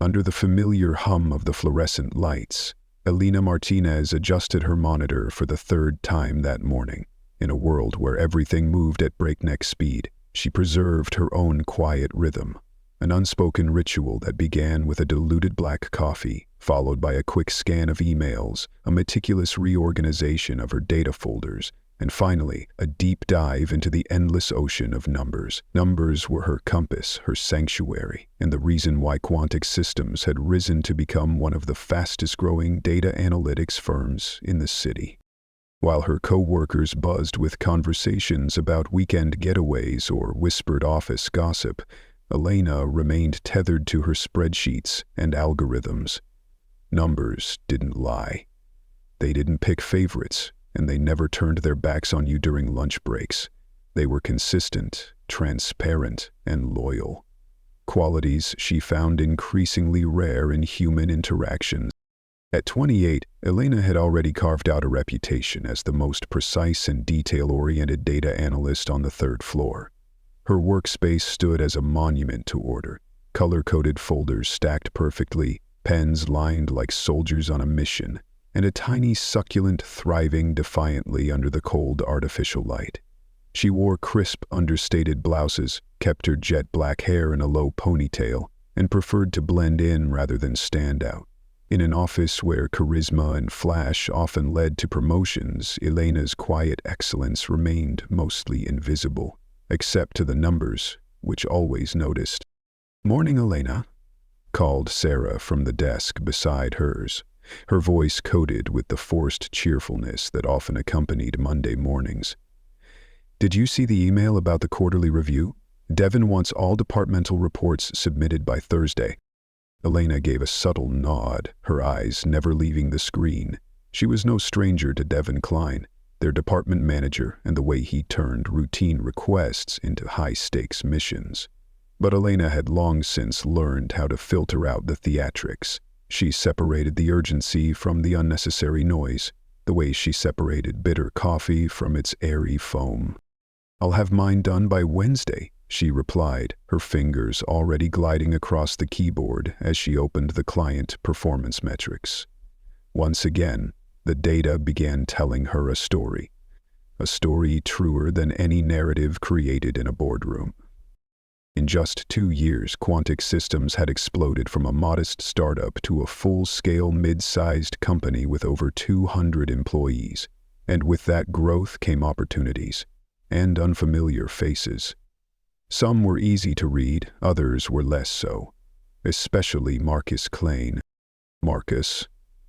Under the familiar hum of the fluorescent lights, Elena Martinez adjusted her monitor for the third time that morning. In a world where everything moved at breakneck speed, she preserved her own quiet rhythm, an unspoken ritual that began with a diluted black coffee, followed by a quick scan of emails, a meticulous reorganization of her data folders, and finally, a deep dive into the endless ocean of numbers. Numbers were her compass, her sanctuary, and the reason why Quantic Systems had risen to become one of the fastest-growing data analytics firms in the city. While her co-workers buzzed with conversations about weekend getaways or whispered office gossip, Elena remained tethered to her spreadsheets and algorithms. Numbers didn't lie. They didn't pick favorites, and they never turned their backs on you during lunch breaks. They were consistent, transparent, and loyal. Qualities she found increasingly rare in human interactions. At 28, Elena had already carved out a reputation as the most precise and detail-oriented data analyst on the third floor. Her workspace stood as a monument to order, color-coded folders stacked perfectly, pens lined like soldiers on a mission, and a tiny succulent thriving defiantly under the cold artificial light. She wore crisp, understated blouses, kept her jet black hair in a low ponytail, and preferred to blend in rather than stand out. In an office where charisma and flash often led to promotions, Elena's quiet excellence remained mostly invisible, except to the numbers, which always noticed. "Morning, Elena," called Sarah from the desk beside hers, her voice coated with the forced cheerfulness that often accompanied Monday mornings. "Did you see the email about the quarterly review? Devin wants all departmental reports submitted by Thursday." Elena gave a subtle nod, her eyes never leaving the screen. She was no stranger to Devin Klein, their department manager, and the way he turned routine requests into high-stakes missions. But Elena had long since learned how to filter out the theatrics. She separated the urgency from the unnecessary noise, the way she separated bitter coffee from its airy foam. "I'll have mine done by Wednesday," she replied, her fingers already gliding across the keyboard as she opened the client performance metrics. Once again, the data began telling her a story truer than any narrative created in a boardroom. In just 2 years, Quantic Systems had exploded from a modest startup to a full-scale mid-sized company with over 200 employees. And with that growth came opportunities and unfamiliar faces. Some were easy to read, others were less so, especially Marcus Klein. Marcus,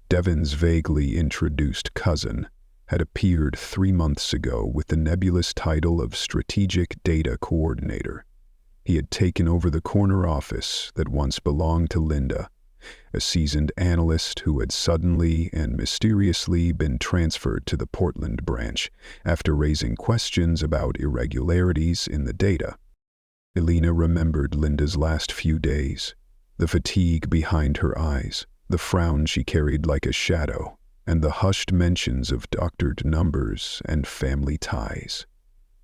Devin's vaguely introduced cousin, had appeared 3 months ago with the nebulous title of Strategic Data Coordinator. He had taken over the corner office that once belonged to Linda, a seasoned analyst who had suddenly and mysteriously been transferred to the Portland branch after raising questions about irregularities in the data. Elena remembered Linda's last few days, the fatigue behind her eyes, the frown she carried like a shadow, and the hushed mentions of doctored numbers and family ties.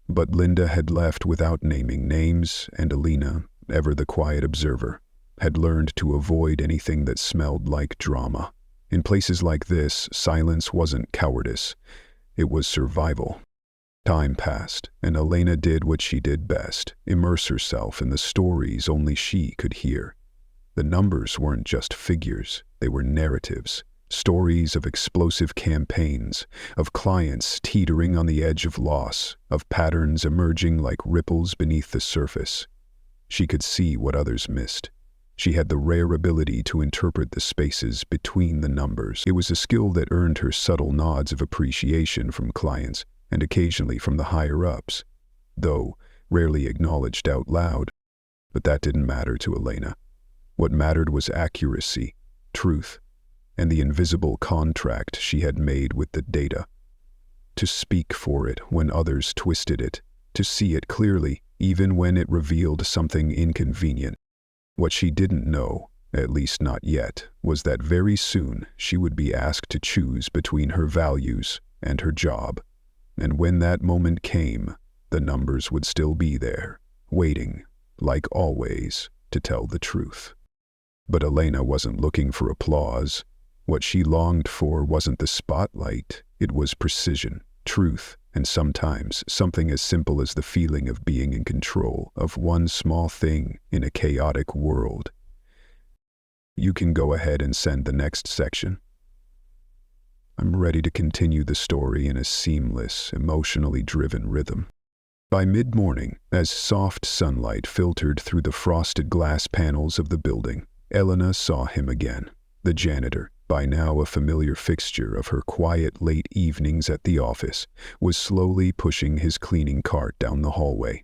But Linda had left without naming names, and Elena, ever the quiet observer, had learned to avoid anything that smelled like drama. In places like this, silence wasn't cowardice, it was survival. Time passed, and Elena did what she did best, immerse herself in the stories only she could hear. The numbers weren't just figures, they were narratives. Stories of explosive campaigns, of clients teetering on the edge of loss, of patterns emerging like ripples beneath the surface. She could see what others missed. She had the rare ability to interpret the spaces between the numbers. It was a skill that earned her subtle nods of appreciation from clients and occasionally from the higher-ups, though rarely acknowledged out loud. But that didn't matter to Elena. What mattered was accuracy, truth, and the invisible contract she had made with the data. To speak for it when others twisted it, to see it clearly even when it revealed something inconvenient. What she didn't know, at least not yet, was that very soon she would be asked to choose between her values and her job. And when that moment came, the numbers would still be there, waiting, like always, to tell the truth. But Elena wasn't looking for applause. What she longed for wasn't the spotlight, it was precision, truth, and sometimes something as simple as the feeling of being in control of one small thing in a chaotic world. You can go ahead and send the next section. I'm ready to continue the story in a seamless, emotionally driven rhythm. By mid-morning, as soft sunlight filtered through the frosted glass panels of the building, Elena saw him again. The janitor, by now a familiar fixture of her quiet late evenings at the office, was slowly pushing his cleaning cart down the hallway.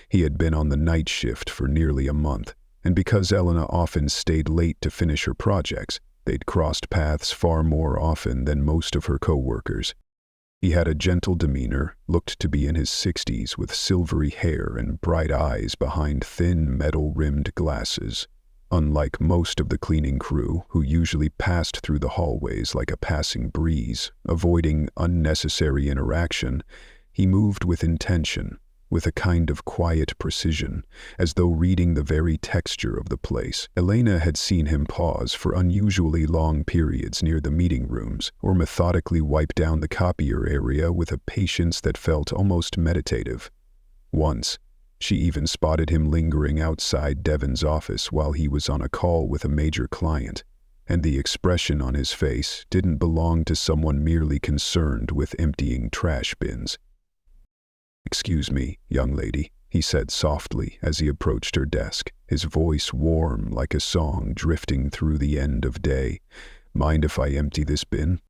He had been on the night shift for nearly a month, and because Elena often stayed late to finish her projects, they'd crossed paths far more often than most of her co-workers. He had a gentle demeanor, looked to be in his 60s with silvery hair and bright eyes behind thin metal-rimmed glasses. Unlike most of the cleaning crew, who usually passed through the hallways like a passing breeze, avoiding unnecessary interaction, he moved with intention, with a kind of quiet precision, as though reading the very texture of the place. Elena had seen him pause for unusually long periods near the meeting rooms, or methodically wipe down the copier area with a patience that felt almost meditative. Once, she even spotted him lingering outside Devon's office while he was on a call with a major client, and the expression on his face didn't belong to someone merely concerned with emptying trash bins. "Excuse me, young lady," he said softly as he approached her desk, his voice warm like a song drifting through the end of day. "Mind if I empty this bin?"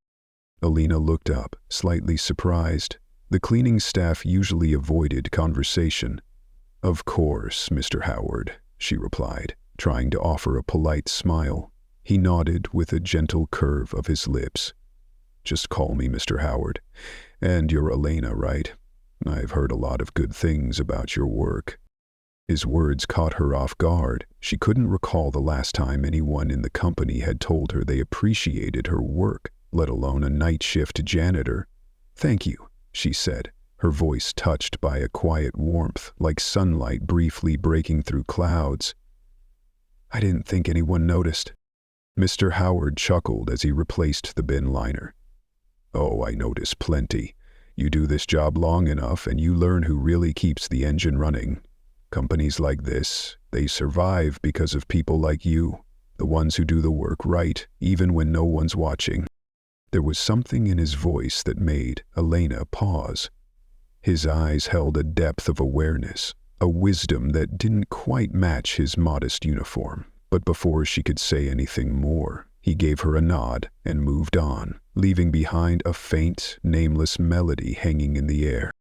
Elena looked up, slightly surprised. The cleaning staff usually avoided conversation. "Of course, Mr. Howard," she replied, trying to offer a polite smile. He nodded with a gentle curve of his lips. "Just call me Mr. Howard. And you're Elena, right? I've heard a lot of good things about your work." His words caught her off guard. She couldn't recall the last time anyone in the company had told her they appreciated her work, let alone a night shift janitor. "Thank you," she said, her voice touched by a quiet warmth, like sunlight briefly breaking through clouds. "I didn't think anyone noticed." Mr. Howard chuckled as he replaced the bin liner. "Oh, I notice plenty. You do this job long enough and you learn who really keeps the engine running. Companies like this, they survive because of people like you, the ones who do the work right, even when no one's watching." There was something in his voice that made Elena pause. His eyes held a depth of awareness, a wisdom that didn't quite match his modest uniform. But before she could say anything more, he gave her a nod and moved on, leaving behind a faint, nameless melody hanging in the air.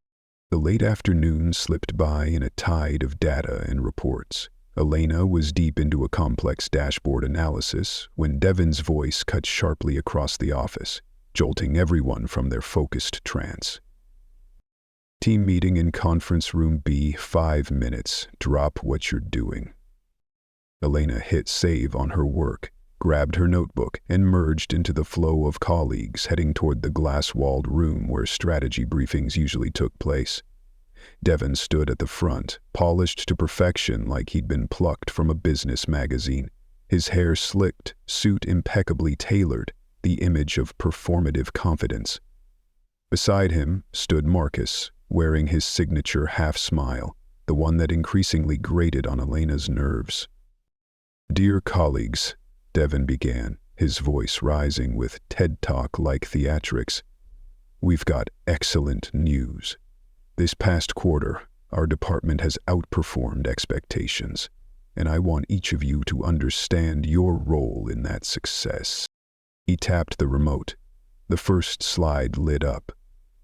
The late afternoon slipped by in a tide of data and reports. Elena was deep into a complex dashboard analysis when Devon's voice cut sharply across the office, jolting everyone from their focused trance. "Team meeting in conference room B, 5 minutes. Drop what you're doing." Elena hit save on her work, grabbed her notebook, and merged into the flow of colleagues heading toward the glass-walled room where strategy briefings usually took place. Devon stood at the front, polished to perfection like he'd been plucked from a business magazine. His hair slicked, suit impeccably tailored, the image of performative confidence. Beside him stood Marcus, wearing his signature half-smile, the one that increasingly grated on Elena's nerves. "Dear colleagues," Devon began, his voice rising with TED Talk-like theatrics, "we've got excellent news. This past quarter, our department has outperformed expectations, and I want each of you to understand your role in that success." He tapped the remote. The first slide lit up,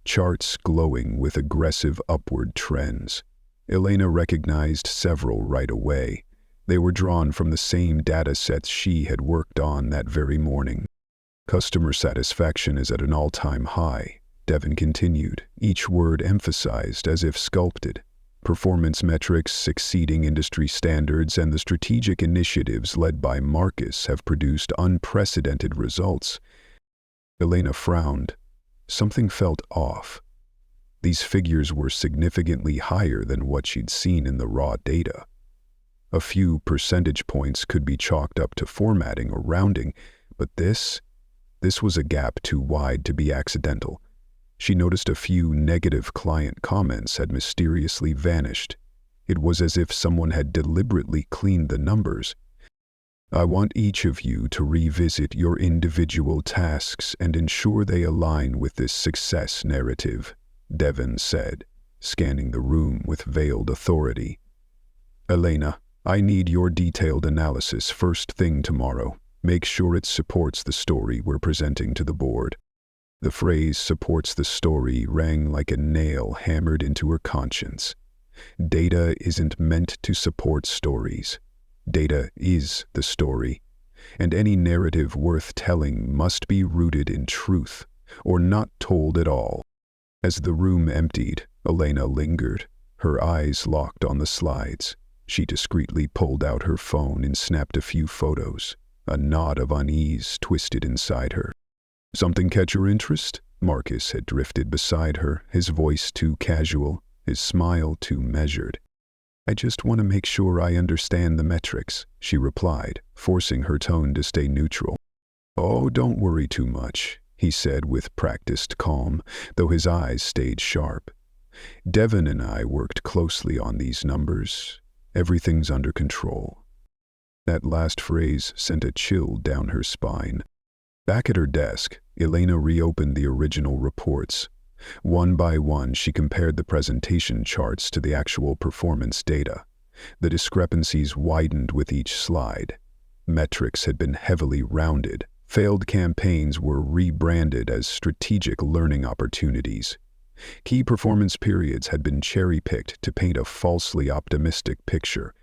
charts glowing with aggressive upward trends. Elena recognized several right away. They were drawn from the same data sets she had worked on that very morning. "Customer satisfaction is at an all-time high," Devon continued, each word emphasized as if sculpted. "Performance metrics exceeding industry standards and the strategic initiatives led by Marcus have produced unprecedented results." Elena frowned. Something felt off. These figures were significantly higher than what she'd seen in the raw data. A few percentage points could be chalked up to formatting or rounding, but this was a gap too wide to be accidental. She noticed a few negative client comments had mysteriously vanished. It was as if someone had deliberately cleaned the numbers. "I want each of you to revisit your individual tasks and ensure they align with this success narrative," Devon said, scanning the room with veiled authority. "Elena, I need your detailed analysis first thing tomorrow. Make sure it supports the story we're presenting to the board." The phrase "supports the story" rang like a nail hammered into her conscience. Data isn't meant to support stories. Data is the story, and any narrative worth telling must be rooted in truth, or not told at all. As the room emptied, Elena lingered, her eyes locked on the slides. She discreetly pulled out her phone and snapped a few photos. A knot of unease twisted inside her. "Something catch your interest?" Marcus had drifted beside her, his voice too casual, his smile too measured. "I just want to make sure I understand the metrics," she replied, forcing her tone to stay neutral. "Oh, don't worry too much," he said with practiced calm, though his eyes stayed sharp. "Devon and I worked closely on these numbers. Everything's under control." That last phrase sent a chill down her spine. Back at her desk, Elena reopened the original reports. One by one, she compared the presentation charts to the actual performance data. The discrepancies widened with each slide. Metrics had been heavily rounded. Failed campaigns were rebranded as strategic learning opportunities. Key performance periods had been cherry-picked to paint a falsely optimistic picture.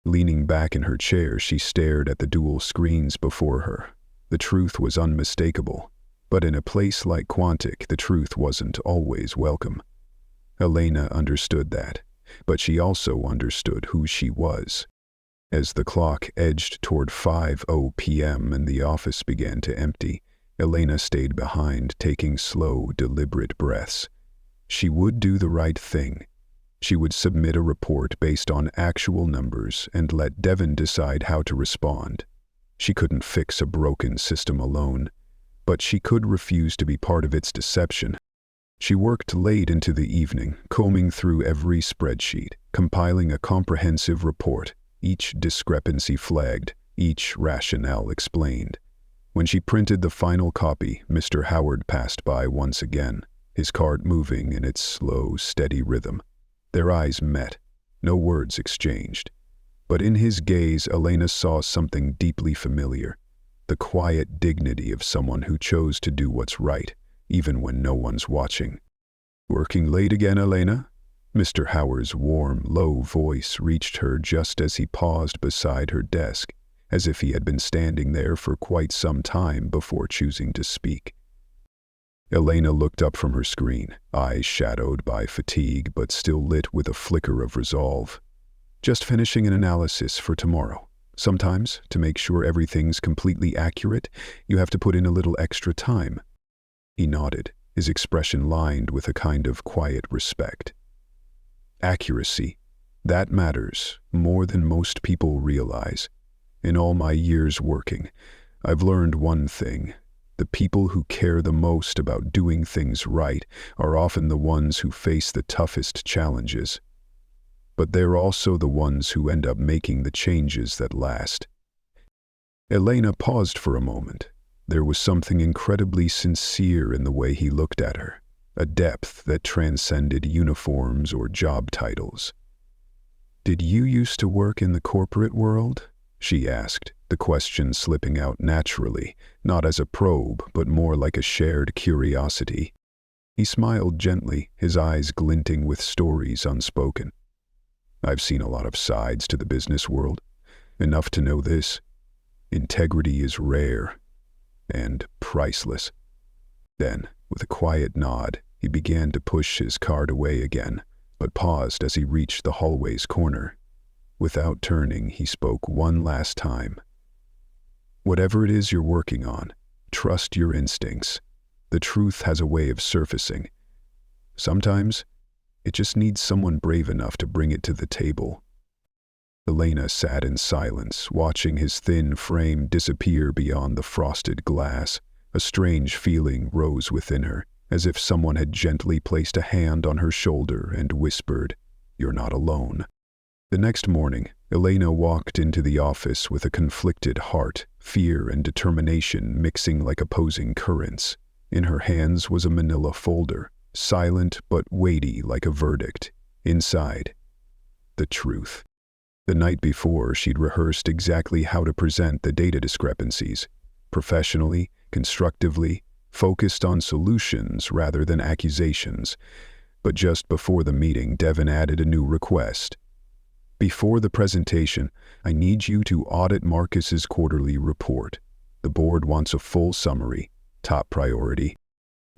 Leaning back in her chair, she stared at the dual screens before her. The truth was unmistakable, but in a place like Quantic, the truth wasn't always welcome. Elena understood that, but she also understood who she was. As the clock edged toward 5:00 p.m. and the office began to empty, Elena stayed behind, taking slow, deliberate breaths. She would do the right thing. She would submit a report based on actual numbers and let Devon decide how to respond. She couldn't fix a broken system alone, but she could refuse to be part of its deception. She worked late into the evening, combing through every spreadsheet, compiling a comprehensive report, each discrepancy flagged, each rationale explained. When she printed the final copy, Mr. Howard passed by once again, his cart moving in its slow, steady rhythm. Their eyes met, no words exchanged. But in his gaze, Elena saw something deeply familiar, the quiet dignity of someone who chose to do what's right, even when no one's watching. "Working late again, Elena?" Mr. Howard's warm, low voice reached her just as he paused beside her desk, as if he had been standing there for quite some time before choosing to speak. Elena looked up from her screen, eyes shadowed by fatigue but still lit with a flicker of resolve. "Just finishing an analysis for tomorrow. Sometimes, to make sure everything's completely accurate, you have to put in a little extra time." He nodded, his expression lined with a kind of quiet respect. "Accuracy. That matters more than most people realize. In all my years working, I've learned one thing. The people who care the most about doing things right are often the ones who face the toughest challenges. But they're also the ones who end up making the changes that last." Elena paused for a moment. There was something incredibly sincere in the way he looked at her, a depth that transcended uniforms or job titles. "Did you used to work in the corporate world?" she asked, the question slipping out naturally, not as a probe, but more like a shared curiosity. He smiled gently, his eyes glinting with stories unspoken. "I've seen a lot of sides to the business world, enough to know this. Integrity is rare and priceless." Then, with a quiet nod, he began to push his cart away again, but paused as he reached the hallway's corner. Without turning, he spoke one last time. "Whatever it is you're working on, trust your instincts. The truth has a way of surfacing. Sometimes, it just needs someone brave enough to bring it to the table." Elena sat in silence, watching his thin frame disappear beyond the frosted glass. A strange feeling rose within her, as if someone had gently placed a hand on her shoulder and whispered, "You're not alone." The next morning, Elena walked into the office with a conflicted heart, fear and determination mixing like opposing currents. In her hands was a manila folder, silent but weighty like a verdict. Inside, the truth. The night before, she'd rehearsed exactly how to present the data discrepancies, professionally, constructively, focused on solutions rather than accusations. But just before the meeting, Devin added a new request. "Before the presentation, I need you to audit Marcus's quarterly report. The board wants a full summary. Top priority."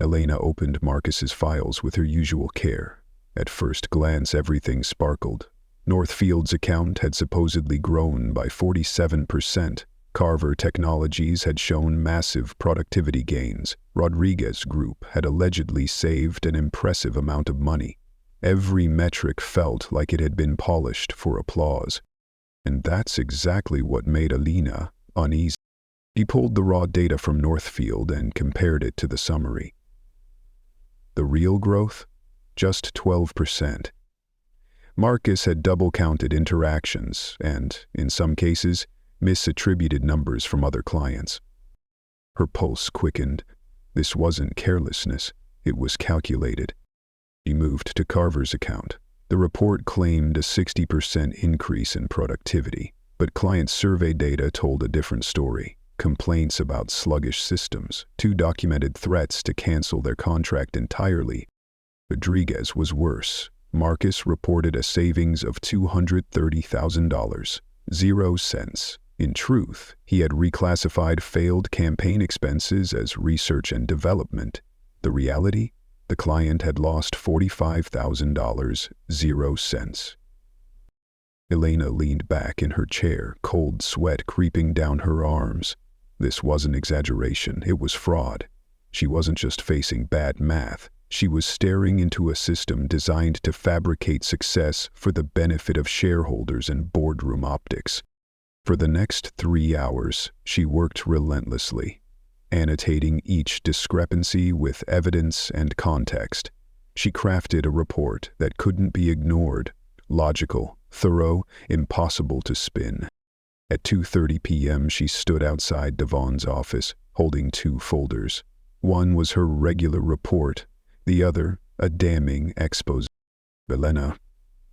Elena opened Marcus's files with her usual care. At first glance, everything sparkled. Northfield's account had supposedly grown by 47%. Carver Technologies had shown massive productivity gains. Rodriguez Group had allegedly saved an impressive amount of money. Every metric felt like it had been polished for applause. And that's exactly what made Elena uneasy. She pulled the raw data from Northfield and compared it to the summary. The real growth? Just 12%. Marcus had double-counted interactions and, in some cases, misattributed numbers from other clients. Her pulse quickened. This wasn't carelessness, it was calculated. She moved to Carver's account. The report claimed a 60% increase in productivity, but client survey data told a different story. Complaints about sluggish systems, 2 documented threats to cancel their contract entirely. Rodriguez was worse. Marcus reported a savings of $230,000, 0 cents. In truth, he had reclassified failed campaign expenses as research and development. The reality? The client had lost $45,000, 0 cents. Elena leaned back in her chair, cold sweat creeping down her arms. This wasn't exaggeration, it was fraud. She wasn't just facing bad math. She was staring into a system designed to fabricate success for the benefit of shareholders and boardroom optics. For the next 3 hours, she worked relentlessly, annotating each discrepancy with evidence and context. She crafted a report that couldn't be ignored, logical, thorough, impossible to spin. At 2:30 p.m., she stood outside Devon's office, holding 2 folders. One was her regular report, the other, a damning expose. "Elena."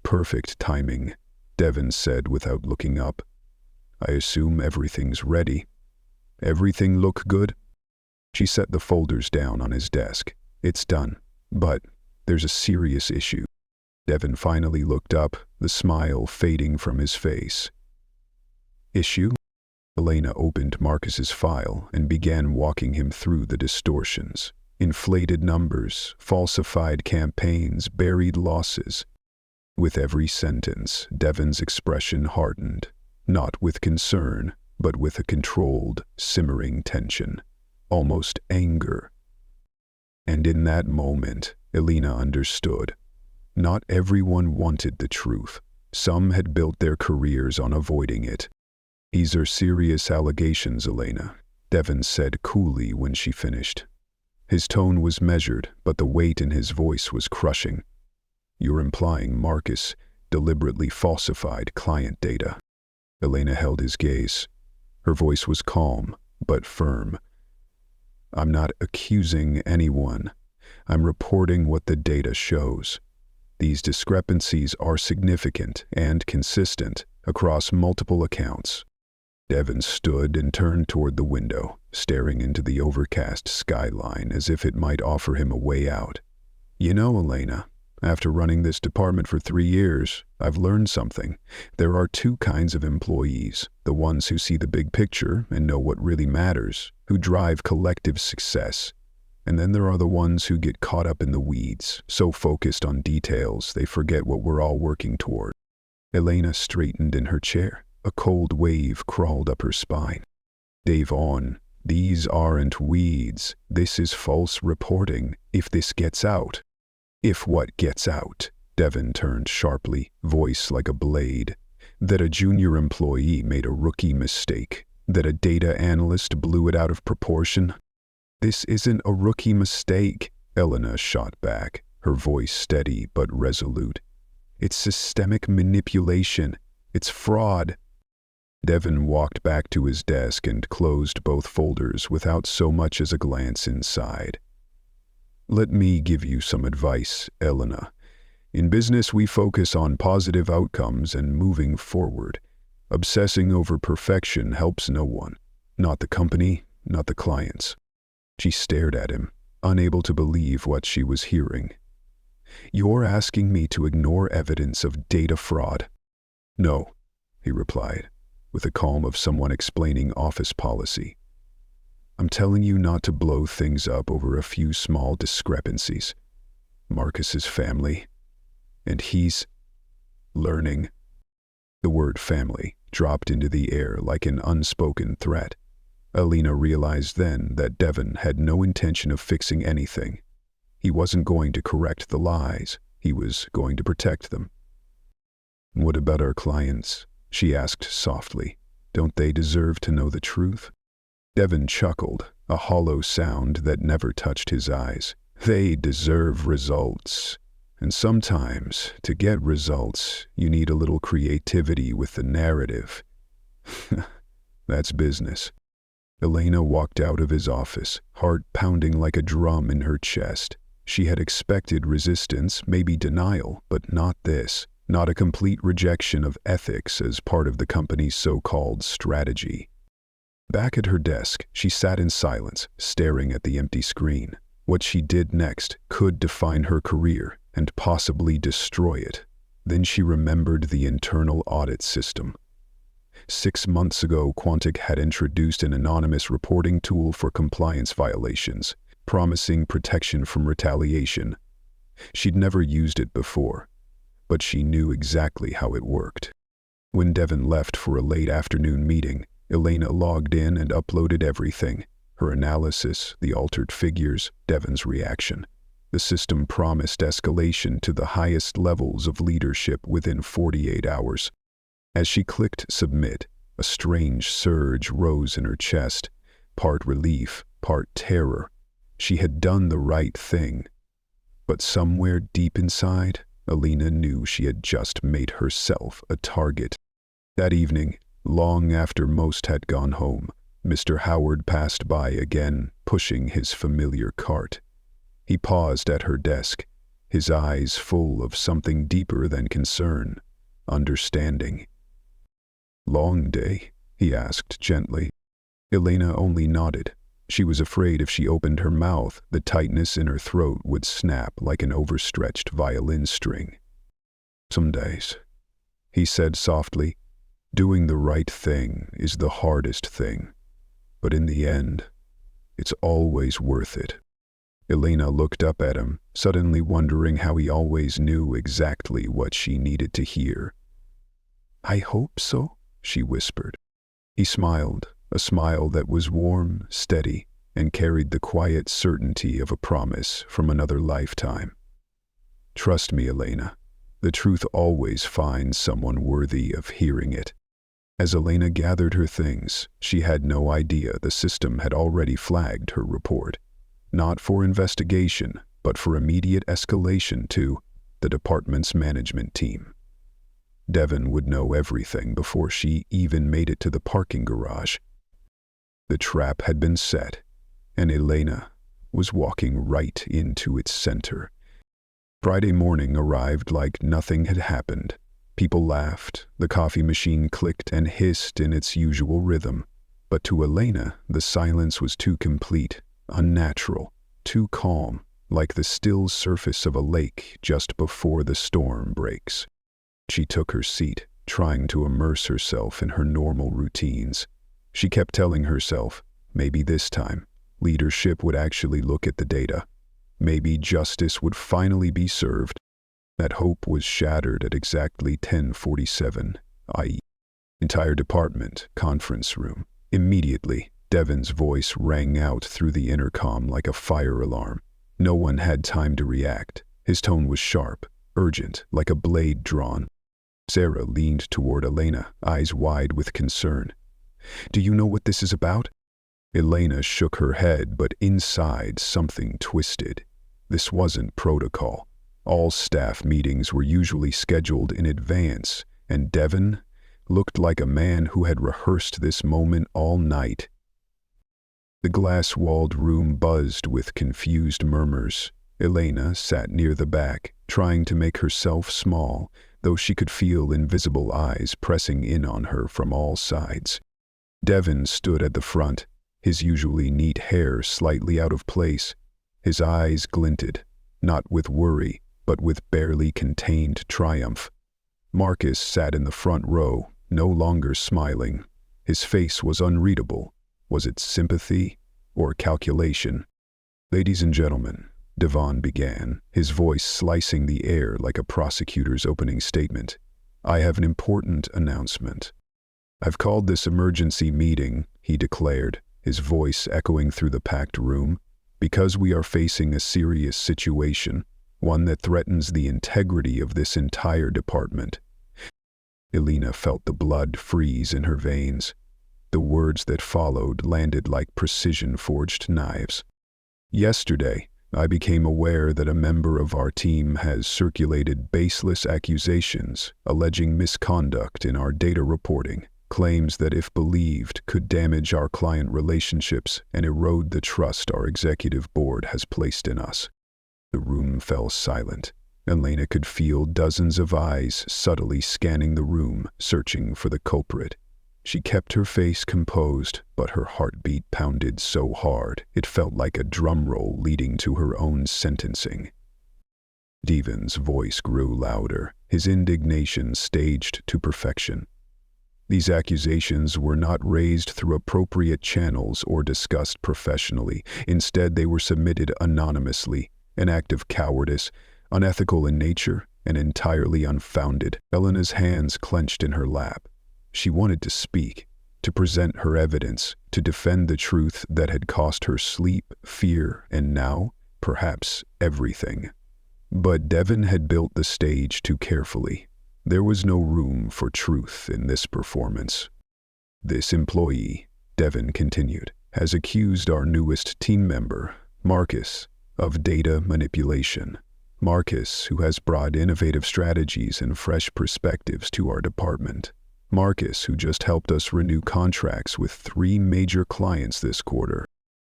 "Perfect timing," Devon said without looking up. "I assume everything's ready." "Everything look good?" She set the folders down on his desk. "It's done. But there's a serious issue." Devon finally looked up, the smile fading from his face. "Issue?" Elena opened Marcus's file and began walking him through the distortions. Inflated numbers, falsified campaigns, buried losses. With every sentence, Devon's expression hardened, not with concern, but with a controlled, simmering tension, almost anger. And in that moment, Elena understood. Not everyone wanted the truth. Some had built their careers on avoiding it. "These are serious allegations, Elena," Devon said coolly when she finished. His tone was measured, but the weight in his voice was crushing. "You're implying Marcus deliberately falsified client data." Elena held his gaze. Her voice was calm, but firm. "I'm not accusing anyone. I'm reporting what the data shows. These discrepancies are significant and consistent across multiple accounts." Devon stood and turned toward the window, staring into the overcast skyline as if it might offer him a way out. "You know, Elena, after running this department for 3 years, I've learned something. There are 2 kinds of employees, the ones who see the big picture and know what really matters, who drive collective success. And then there are the ones who get caught up in the weeds, so focused on details they forget what we're all working toward." Elena straightened in her chair. A cold wave crawled up her spine. "Devon, these aren't weeds. This is false reporting. If this gets out." "If what gets out?" Devon turned sharply, voice like a blade. That a junior employee made a rookie mistake, that a data analyst blew it out of proportion. "This isn't a rookie mistake," Elena shot back, her voice steady but resolute. "It's systemic manipulation. It's fraud." Devon walked back to his desk and closed both folders without so much as a glance inside. "Let me give you some advice, Elena. In business, we focus on positive outcomes and moving forward. Obsessing over perfection helps no one. Not the company, not the clients." She stared at him, unable to believe what she was hearing. "You're asking me to ignore evidence of data fraud?" "No," he replied, with the calm of someone explaining office policy. "I'm telling you not to blow things up over a few small discrepancies. Marcus's family, and he's learning." The word family dropped into the air like an unspoken threat. Elena realized then that Devon had no intention of fixing anything. He wasn't going to correct the lies, he was going to protect them. "What about our clients?" she asked softly. "Don't they deserve to know the truth?" Devon chuckled, a hollow sound that never touched his eyes. "They deserve results. And sometimes, to get results, you need a little creativity with the narrative." "That's business." Elena walked out of his office, heart pounding like a drum in her chest. She had expected resistance, maybe denial, but not this. Not a complete rejection of ethics as part of the company's so-called strategy. Back at her desk, she sat in silence, staring at the empty screen. What she did next could define her career and possibly destroy it. Then she remembered the internal audit system. 6 months ago, Quantic had introduced an anonymous reporting tool for compliance violations, promising protection from retaliation. She'd never used it before, but she knew exactly how it worked. When Devon left for a late afternoon meeting, Elena logged in and uploaded everything: her analysis, the altered figures, Devon's reaction. The system promised escalation to the highest levels of leadership within 48 hours. As she clicked submit, a strange surge rose in her chest, part relief, part terror. She had done the right thing. But somewhere deep inside, Elena knew she had just made herself a target. That evening, long after most had gone home, Mr. Howard passed by again, pushing his familiar cart. He paused at her desk, his eyes full of something deeper than concern, understanding. "Long day?" he asked gently. Elena only nodded. She was afraid if she opened her mouth, the tightness in her throat would snap like an overstretched violin string. "Some days," he said softly. "Doing the right thing is the hardest thing, but in the end, it's always worth it." Elena looked up at him, suddenly wondering how he always knew exactly what she needed to hear. "I hope so," she whispered. He smiled, a smile that was warm, steady, and carried the quiet certainty of a promise from another lifetime. "Trust me, Elena, the truth always finds someone worthy of hearing it." As Elena gathered her things, she had no idea the system had already flagged her report. Not for investigation, but for immediate escalation to the department's management team. Devon would know everything before she even made it to the parking garage. The trap had been set, and Elena was walking right into its center. Friday morning arrived like nothing had happened. People laughed, the coffee machine clicked and hissed in its usual rhythm. But to Elena, the silence was too complete, unnatural, too calm, like the still surface of a lake just before the storm breaks. She took her seat, trying to immerse herself in her normal routines. She kept telling herself, maybe this time, leadership would actually look at the data. Maybe justice would finally be served. That hope was shattered at exactly 10:47, i.e., entire department, conference room. Immediately, Devon's voice rang out through the intercom like a fire alarm. No one had time to react. His tone was sharp, urgent, like a blade drawn. Sarah leaned toward Elena, eyes wide with concern. "Do you know what this is about?" Elena shook her head, but inside something twisted. This wasn't protocol. All staff meetings were usually scheduled in advance, and Devon looked like a man who had rehearsed this moment all night. The glass-walled room buzzed with confused murmurs. Elena sat near the back, trying to make herself small, though she could feel invisible eyes pressing in on her from all sides. Devon stood at the front, his usually neat hair slightly out of place. His eyes glinted, not with worry, but with barely contained triumph. Marcus sat in the front row, no longer smiling. His face was unreadable. Was it sympathy or calculation? "Ladies and gentlemen," Devon began, his voice slicing the air like a prosecutor's opening statement, "I have an important announcement. I've called this emergency meeting," he declared, his voice echoing through the packed room, "because we are facing a serious situation, one that threatens the integrity of this entire department." Elena felt the blood freeze in her veins. The words that followed landed like precision-forged knives. "Yesterday, I became aware that a member of our team has circulated baseless accusations alleging misconduct in our data reporting, claims that if believed could damage our client relationships and erode the trust our executive board has placed in us." The room fell silent. Elena could feel dozens of eyes subtly scanning the room, searching for the culprit. She kept her face composed, but her heartbeat pounded so hard it felt like a drum roll leading to her own sentencing. Devon's voice grew louder, his indignation staged to perfection. These accusations were not raised through appropriate channels or discussed professionally. Instead, they were submitted anonymously, an act of cowardice, unethical in nature, and entirely unfounded. Elena's hands clenched in her lap. She wanted to speak, to present her evidence, to defend the truth that had cost her sleep, fear, and now, perhaps, everything. But Devon had built the stage too carefully. There was no room for truth in this performance. "This employee," Devon continued, "has accused our newest team member, Marcus, of data manipulation. Marcus, who has brought innovative strategies and fresh perspectives to our department. Marcus, who just helped us renew contracts with 3 major clients this quarter."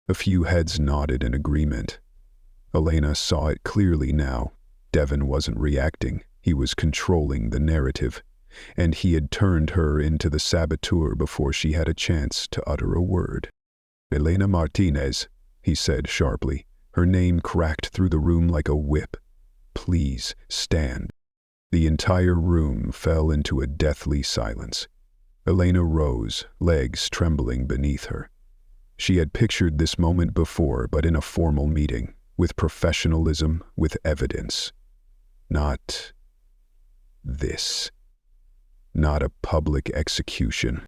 A few heads nodded in agreement. Elena saw it clearly now. Devon wasn't reacting. He was controlling the narrative, and he had turned her into the saboteur before she had a chance to utter a word. "Elena Martinez," he said sharply. Her name cracked through the room like a whip. "Please stand." The entire room fell into a deathly silence. Elena rose, legs trembling beneath her. She had pictured this moment before, but in a formal meeting, with professionalism, with evidence. Not this. Not a public execution.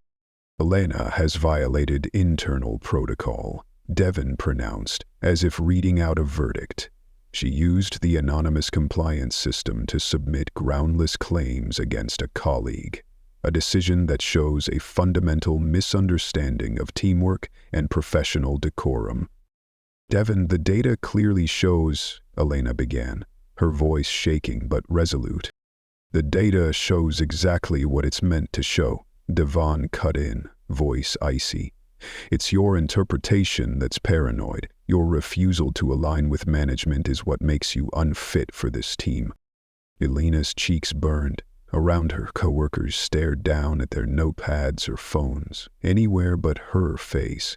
"Elena has violated internal protocol," Devon pronounced, as if reading out a verdict. She used the anonymous compliance system to submit groundless claims against a colleague, a decision that shows a fundamental misunderstanding of teamwork and professional decorum. "Devon, the data clearly shows," Elena began, her voice shaking but resolute. "The data shows exactly what it's meant to show," Devon cut in, voice icy. "It's your interpretation that's paranoid. Your refusal to align with management is what makes you unfit for this team." Elena's cheeks burned. Around her, coworkers stared down at their notepads or phones, anywhere but her face.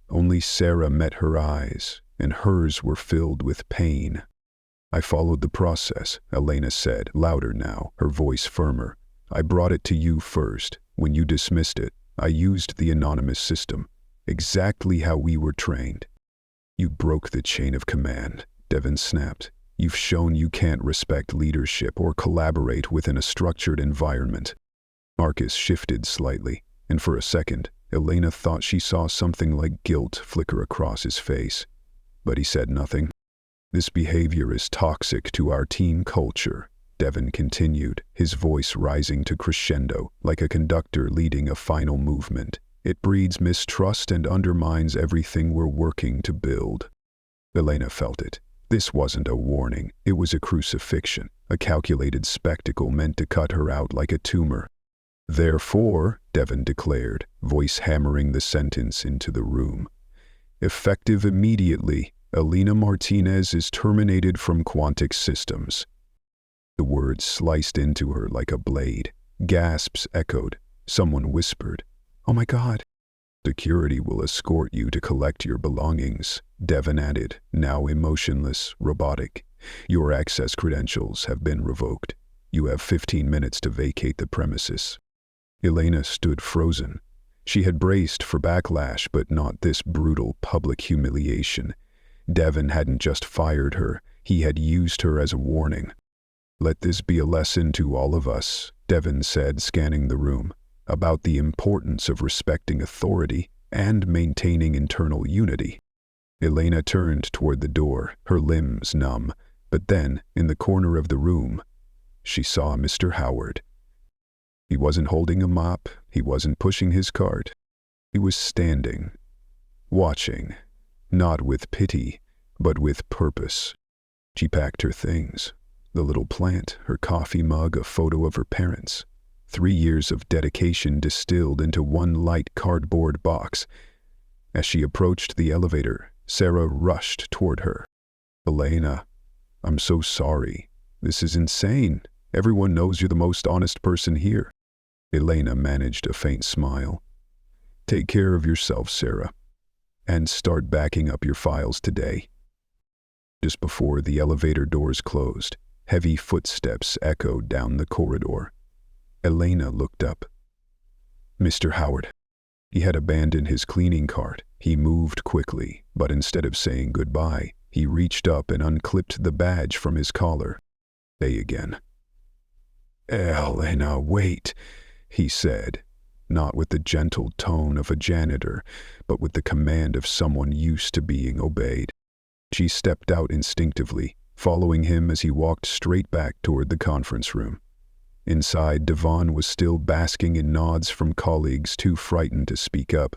Only Sarah met her eyes, and hers were filled with pain. "I followed the process," Elena said, louder now, her voice firmer. "I brought it to you first. When you dismissed it, I used the anonymous system, exactly how we were trained." "You broke the chain of command," Devon snapped. "You've shown you can't respect leadership or collaborate within a structured environment." Marcus shifted slightly, and for a second, Elena thought she saw something like guilt flicker across his face. But he said nothing. "This behavior is toxic to our team culture," Devon continued, his voice rising to crescendo, like a conductor leading a final movement. It breeds mistrust and undermines everything we're working to build. Elena felt it. This wasn't a warning, it was a crucifixion, a calculated spectacle meant to cut her out like a tumor. Therefore, Devon declared, voice hammering the sentence into the room, effective immediately, Elena Martinez is terminated from Quantic Systems. The words sliced into her like a blade. Gasps echoed. Someone whispered, "Oh my God." "Security will escort you to collect your belongings," Devon added, now emotionless, robotic. "Your access credentials have been revoked. You have 15 minutes to vacate the premises." Elena stood frozen. She had braced for backlash, but not this brutal public humiliation. Devon hadn't just fired her, he had used her as a warning. "Let this be a lesson to all of us," Devon said, scanning the room, "about the importance of respecting authority and maintaining internal unity." Elena turned toward the door, her limbs numb, but then, in the corner of the room, she saw Mr. Howard. He wasn't holding a mop, he wasn't pushing his cart. He was standing, watching, not with pity, but with purpose. She packed her things. The little plant, her coffee mug, a photo of her parents. 3 years of dedication distilled into one light cardboard box. As she approached the elevator, Sarah rushed toward her. "Elena, I'm so sorry. This is insane. Everyone knows you're the most honest person here." Elena managed a faint smile. "Take care of yourself, Sarah, and start backing up your files today." Just before the elevator doors closed, heavy footsteps echoed down the corridor. Elena looked up. Mr. Howard. He had abandoned his cleaning cart. He moved quickly, but instead of saying goodbye, he reached up and unclipped the badge from his collar. "Stay again." "Elena, wait," he said, not with the gentle tone of a janitor, but with the command of someone used to being obeyed. She stepped out instinctively, following him as he walked straight back toward the conference room. Inside, Devon was still basking in nods from colleagues too frightened to speak up.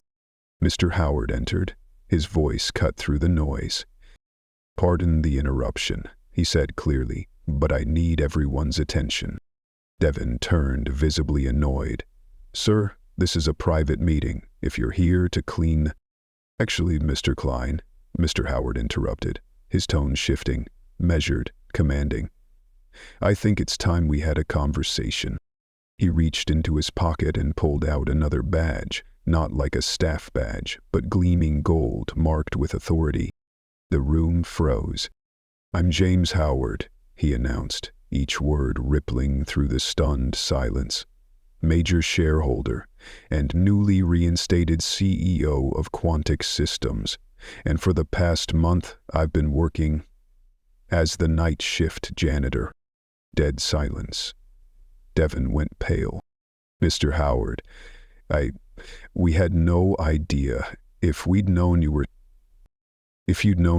Mr. Howard entered, his voice cut through the noise. "Pardon the interruption," he said clearly, "but I need everyone's attention." Devon turned, visibly annoyed. "Sir, this is a private meeting. If you're here to clean—" "Actually, Mr. Klein," Mr. Howard interrupted, his tone shifting, measured, commanding. "I think it's time we had a conversation." He reached into his pocket and pulled out another badge, not like a staff badge, but gleaming gold marked with authority. The room froze. "I'm James Howard," he announced, each word rippling through the stunned silence. "Major shareholder and newly reinstated CEO of Quantic Systems, and for the past month I've been working as the night shift janitor." Dead silence. Devon went pale. "Mr. Howard, we had no idea. If you'd known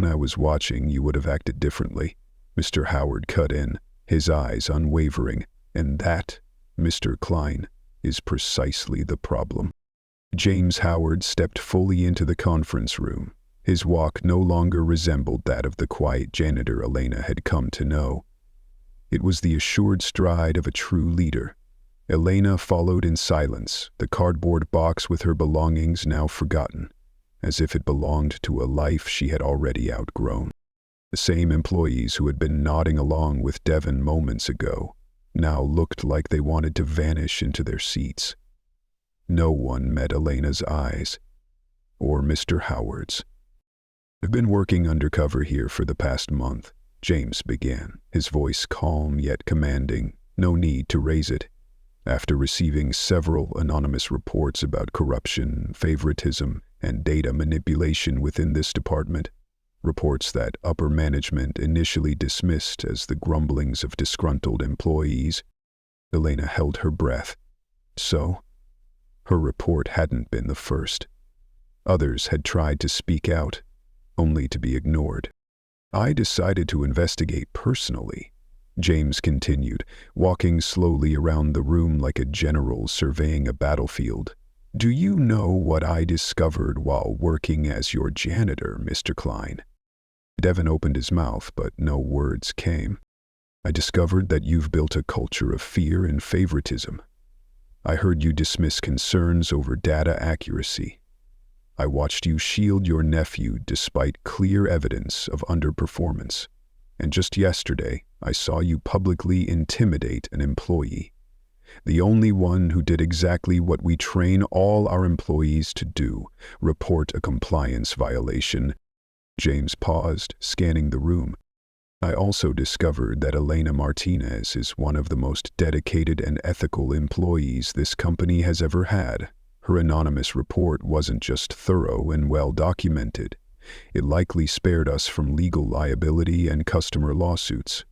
I was watching, you would have acted differently." Mr. Howard cut in, his eyes unwavering, "And that, Mr. Klein, is precisely the problem." James Howard stepped fully into the conference room. His walk no longer resembled that of the quiet janitor Elena had come to know. It was the assured stride of a true leader. Elena followed in silence, the cardboard box with her belongings now forgotten, as if it belonged to a life she had already outgrown. The same employees who had been nodding along with Devon moments ago now looked like they wanted to vanish into their seats. No one met Elena's eyes, or Mr. Howard's. "I've been working undercover here for the past month," James began, his voice calm yet commanding, no need to raise it. "After receiving several anonymous reports about corruption, favoritism, and data manipulation within this department, reports that upper management initially dismissed as the grumblings of disgruntled employees." Elena held her breath. So, her report hadn't been the first. Others had tried to speak out, only to be ignored. "I decided to investigate personally," James continued, walking slowly around the room like a general surveying a battlefield. Do you know what I discovered while working as your janitor, Mr. Klein? Devin opened his mouth, but no words came. I discovered that you've built a culture of fear and favoritism. I heard you dismiss concerns over data accuracy. I watched you shield your nephew despite clear evidence of underperformance. And just yesterday, I saw you publicly intimidate an employee. The only one who did exactly what we train all our employees to do, report a compliance violation. James paused, scanning the room. I also discovered that Elena Martinez is one of the most dedicated and ethical employees this company has ever had. Her anonymous report wasn't just thorough and well documented. It likely spared us from legal liability and customer lawsuits.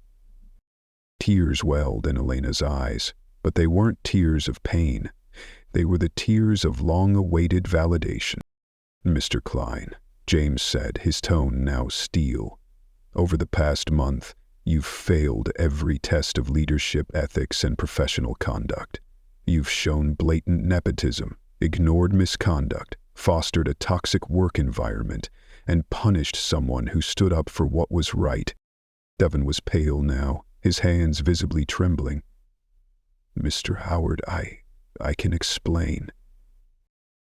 Tears welled in Elena's eyes, but they weren't tears of pain. They were the tears of long-awaited validation. Mr. Klein, James said, his tone now steel. Over the past month, you've failed every test of leadership ethics and professional conduct. You've shown blatant nepotism, ignored misconduct, fostered a toxic work environment, and punished someone who stood up for what was right. Devin was pale now, his hands visibly trembling. Mr. Howard, I can explain.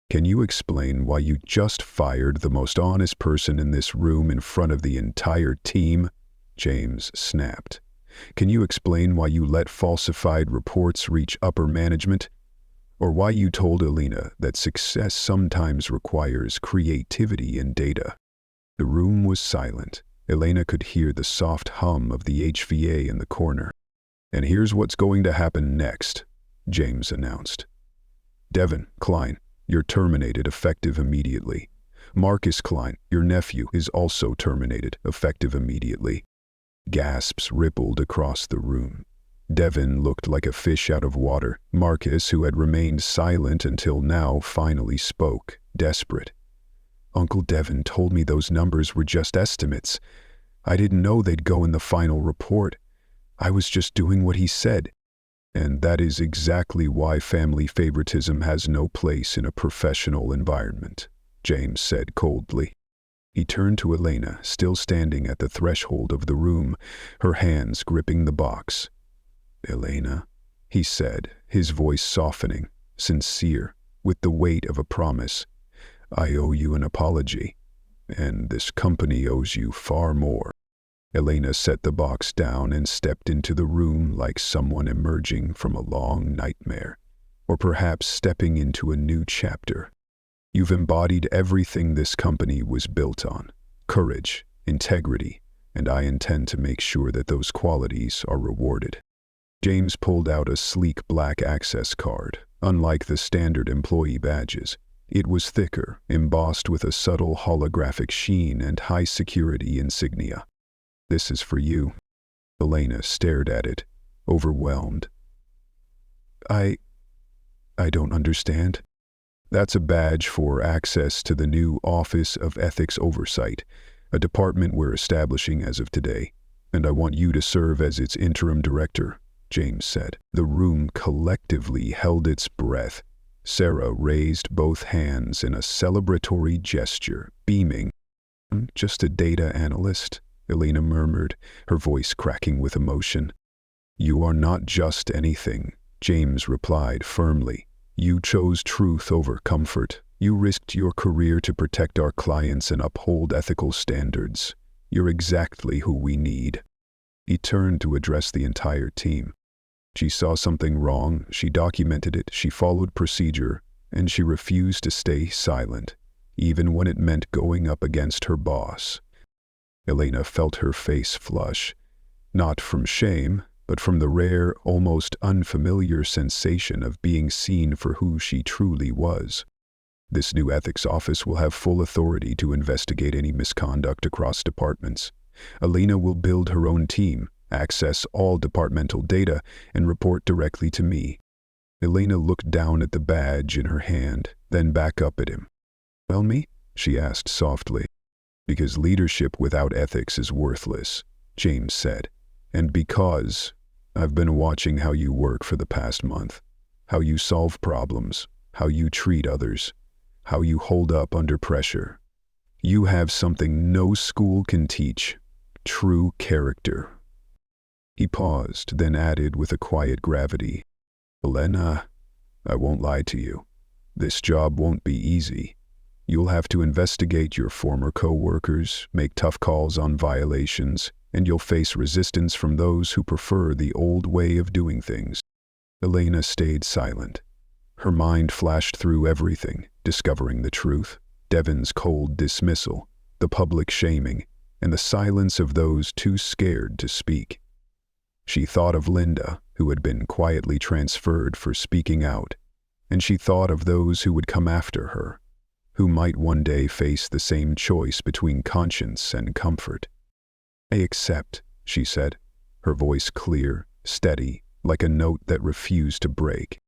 Can you explain why you just fired the most honest person in this room in front of the entire team? James snapped. Can you explain why you let falsified reports reach upper management? Or why you told Elena that success sometimes requires creativity in data? The room was silent. Elena could hear the soft hum of the HVA in the corner. And here's what's going to happen next, James announced. Devin Klein, you're terminated effective immediately. Marcus Klein, your nephew, is also terminated effective immediately. Gasps rippled across the room. Devin looked like a fish out of water. Marcus, who had remained silent until now, finally spoke, desperate. Uncle Devin told me those numbers were just estimates. I didn't know they'd go in the final report. I was just doing what he said. And that is exactly why family favoritism has no place in a professional environment, James said coldly. He turned to Elena, still standing at the threshold of the room, her hands gripping the box. Elena, he said, his voice softening, sincere, with the weight of a promise. I owe you an apology, and this company owes you far more. Elena set the box down and stepped into the room like someone emerging from a long nightmare, or perhaps stepping into a new chapter. You've embodied everything this company was built on: courage, integrity, and I intend to make sure that those qualities are rewarded. James pulled out a sleek black access card. Unlike the standard employee badges, it was thicker, embossed with a subtle holographic sheen and high-security insignia. This is for you. Elena stared at it, overwhelmed. I don't understand. That's a badge for access to the new Office of Ethics Oversight, a department we're establishing as of today, and I want you to serve as its interim director, James said. The room collectively held its breath. Sarah raised both hands in a celebratory gesture, beaming. I'm just a data analyst, Elena murmured, her voice cracking with emotion. You are not just anything, James replied firmly. You chose truth over comfort. You risked your career to protect our clients and uphold ethical standards. You're exactly who we need. He turned to address the entire team. She saw something wrong, she documented it, she followed procedure, and she refused to stay silent, even when it meant going up against her boss. Elena felt her face flush, not from shame, but from the rare, almost unfamiliar sensation of being seen for who she truly was. This new ethics office will have full authority to investigate any misconduct across departments. Elena will build her own team, access all departmental data, and report directly to me. Elena looked down at the badge in her hand, then back up at him. Well, me? She asked softly. Because leadership without ethics is worthless, James said. And because I've been watching how you work for the past month, how you solve problems, how you treat others, how you hold up under pressure. You have something no school can teach: true character." He paused, then added with a quiet gravity, "Elena, I won't lie to you. This job won't be easy. You'll have to investigate your former co-workers, make tough calls on violations, and you'll face resistance from those who prefer the old way of doing things." Elena stayed silent. Her mind flashed through everything, discovering the truth, Devon's cold dismissal, the public shaming, and the silence of those too scared to speak. She thought of Linda, who had been quietly transferred for speaking out, and she thought of those who would come after her, who might one day face the same choice between conscience and comfort. "I accept," she said, her voice clear, steady, like a note that refused to break.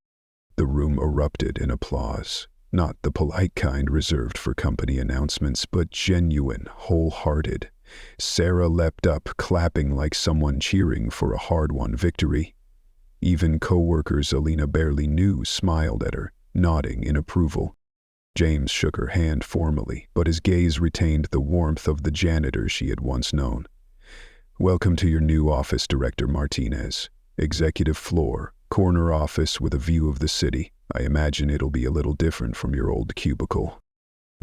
The room erupted in applause, not the polite kind reserved for company announcements, but genuine, wholehearted. Sarah leapt up, clapping like someone cheering for a hard-won victory. Even co-workers Elena barely knew smiled at her, nodding in approval. James shook her hand formally, but his gaze retained the warmth of the janitor she had once known. "Welcome to your new office, Director Martinez. Executive floor, corner office with a view of the city. I imagine it'll be a little different from your old cubicle."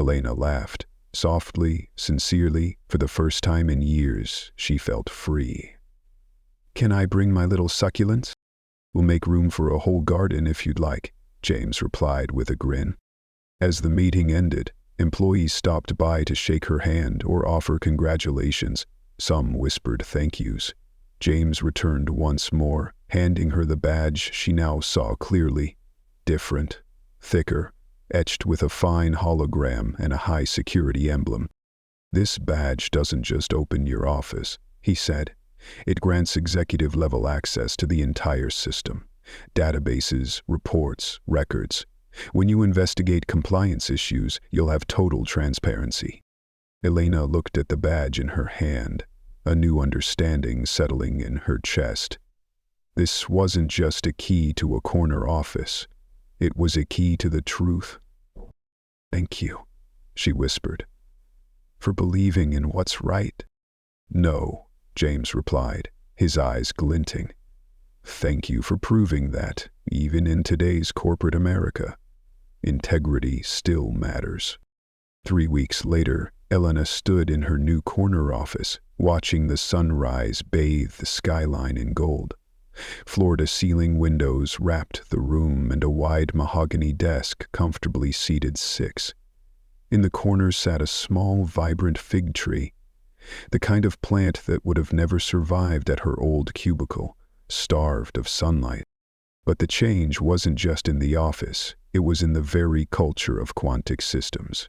Elena laughed. Softly, sincerely, for the first time in years, she felt free. "Can I bring my little succulents?" "We'll make room for a whole garden if you'd like," James replied with a grin. As the meeting ended, employees stopped by to shake her hand or offer congratulations. Some whispered thank yous. James returned once more, handing her the badge she now saw clearly. Different, thicker, etched with a fine hologram and a high-security emblem. "This badge doesn't just open your office," he said. "It grants executive-level access to the entire system. Databases, reports, records. When you investigate compliance issues, you'll have total transparency." Elena looked at the badge in her hand, a new understanding settling in her chest. This wasn't just a key to a corner office. It was a key to the truth. "Thank you," she whispered, "for believing in what's right." "No," James replied, his eyes glinting. "Thank you for proving that, even in today's corporate America, integrity still matters." 3 weeks later, Elena stood in her new corner office, watching the sunrise bathe the skyline in gold. Floor-to-ceiling windows wrapped the room, and a wide mahogany desk comfortably seated 6. In the corner sat a small, vibrant fig tree, the kind of plant that would have never survived at her old cubicle, starved of sunlight. But the change wasn't just in the office, it was in the very culture of Quantic Systems.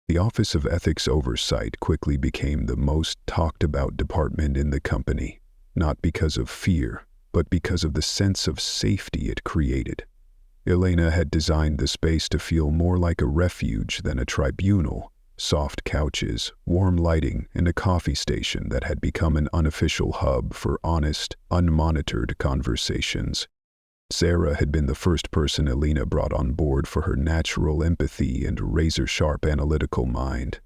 The Office of Ethics Oversight quickly became the most talked-about department in the company, not because of fear, but because of the sense of safety it created. Elena had designed the space to feel more like a refuge than a tribunal: soft couches, warm lighting, and a coffee station that had become an unofficial hub for honest, unmonitored conversations. Sarah had been the first person Elena brought on board for her natural empathy and razor-sharp analytical mind.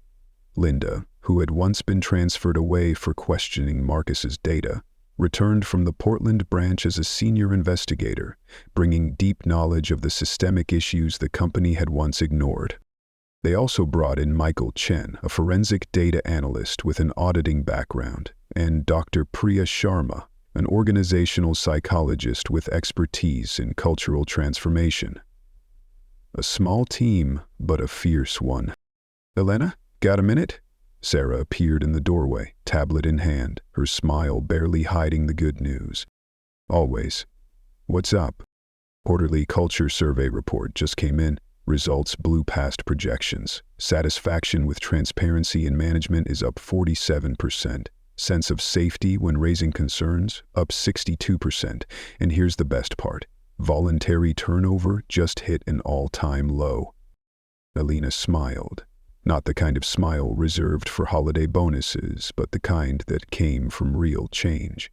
Linda, who had once been transferred away for questioning Marcus's data, returned from the Portland branch as a senior investigator, bringing deep knowledge of the systemic issues the company had once ignored. They also brought in Michael Chen, a forensic data analyst with an auditing background, and Dr. Priya Sharma, an organizational psychologist with expertise in cultural transformation. A small team, but a fierce one. "Elena, got a minute?" Sarah appeared in the doorway, tablet in hand, her smile barely hiding the good news. "Always. What's up?" Quarterly culture survey report just came in. Results blew past projections. Satisfaction with transparency and management is up 47%. Sense of safety when raising concerns, up 62%. And here's the best part: voluntary turnover just hit an all-time low. Elena smiled. Not the kind of smile reserved for holiday bonuses, but the kind that came from real change.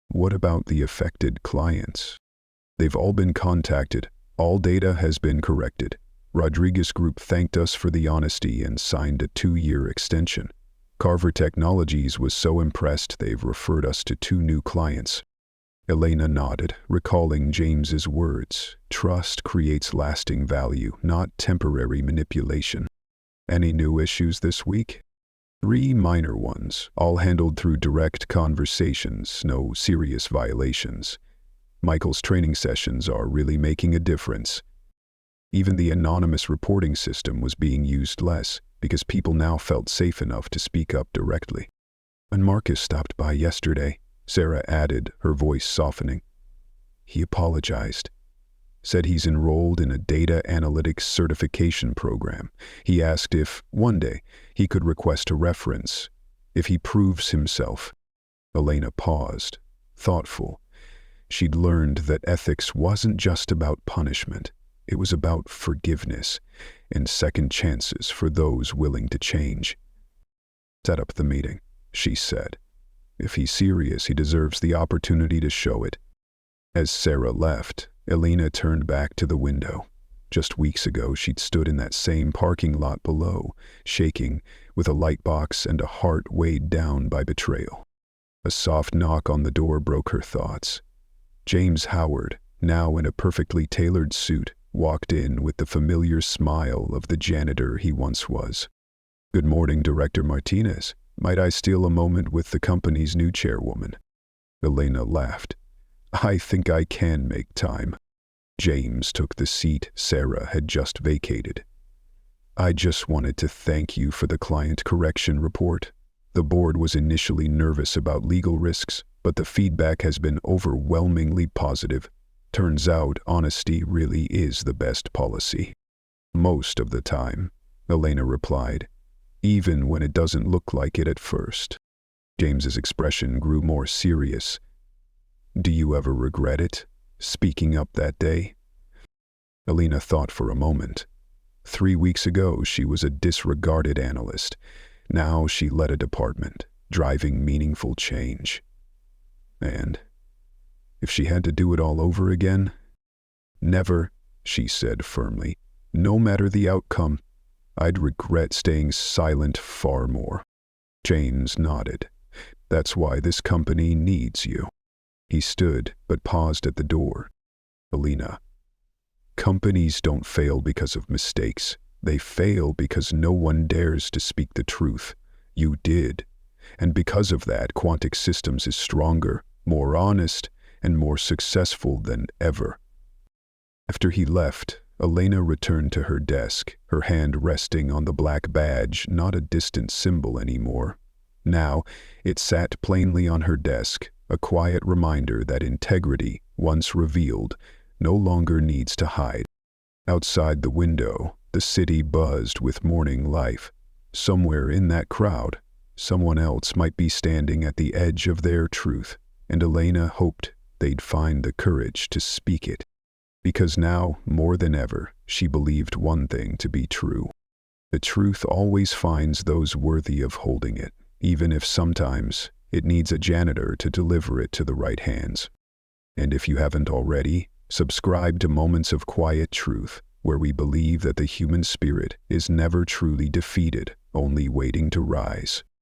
What about the affected clients? They've all been contacted. All data has been corrected. Rodriguez Group thanked us for the honesty and signed a 2-year extension. Carver Technologies was so impressed they've referred us to 2 new clients. Elena nodded, recalling James's words. Trust creates lasting value, not temporary manipulation. Any new issues this week? 3 minor ones, all handled through direct conversations, no serious violations. Michael's training sessions are really making a difference. Even the anonymous reporting system was being used less, because people now felt safe enough to speak up directly. When Marcus stopped by yesterday, Sarah added, her voice softening. He apologized. Said he's enrolled in a data analytics certification program. He asked if, one day, he could request a reference. If he proves himself. Elena paused, thoughtful. She'd learned that ethics wasn't just about punishment. It was about forgiveness and second chances for those willing to change. Set up the meeting, she said. If he's serious, he deserves the opportunity to show it. As Sarah left, Elena turned back to the window. Just weeks ago, she'd stood in that same parking lot below, shaking, with a light box and a heart weighed down by betrayal. A soft knock on the door broke her thoughts. James Howard, now in a perfectly tailored suit, walked in with the familiar smile of the janitor he once was. Good morning, Director Martinez. Might I steal a moment with the company's new chairwoman? Elena laughed. I think I can make time. James took the seat Sarah had just vacated. I just wanted to thank you for the client correction report. The board was initially nervous about legal risks, but the feedback has been overwhelmingly positive. Turns out honesty really is the best policy. Most of the time, Elena replied, even when it doesn't look like it at first. James's expression grew more serious. Do you ever regret it, speaking up that day? Elena thought for a moment. 3 weeks ago, she was a disregarded analyst. Now she led a department, driving meaningful change. And if she had to do it all over again? Never, she said firmly. No matter the outcome, I'd regret staying silent far more. James nodded. That's why this company needs you. He stood, but paused at the door. Elena, companies don't fail because of mistakes. They fail because no one dares to speak the truth. You did. And because of that, Quantic Systems is stronger, more honest, and more successful than ever. After he left, Elena returned to her desk, her hand resting on the black badge, not a distant symbol anymore. Now, it sat plainly on her desk, a quiet reminder that integrity, once revealed, no longer needs to hide. Outside the window, the city buzzed with morning life. Somewhere in that crowd, someone else might be standing at the edge of their truth, and Elena hoped they'd find the courage to speak it. Because now, more than ever, she believed one thing to be true. The truth always finds those worthy of holding it, even if sometimes it needs a janitor to deliver it to the right hands. And if you haven't already, subscribe to Moments of Quiet Truth, where we believe that the human spirit is never truly defeated, only waiting to rise.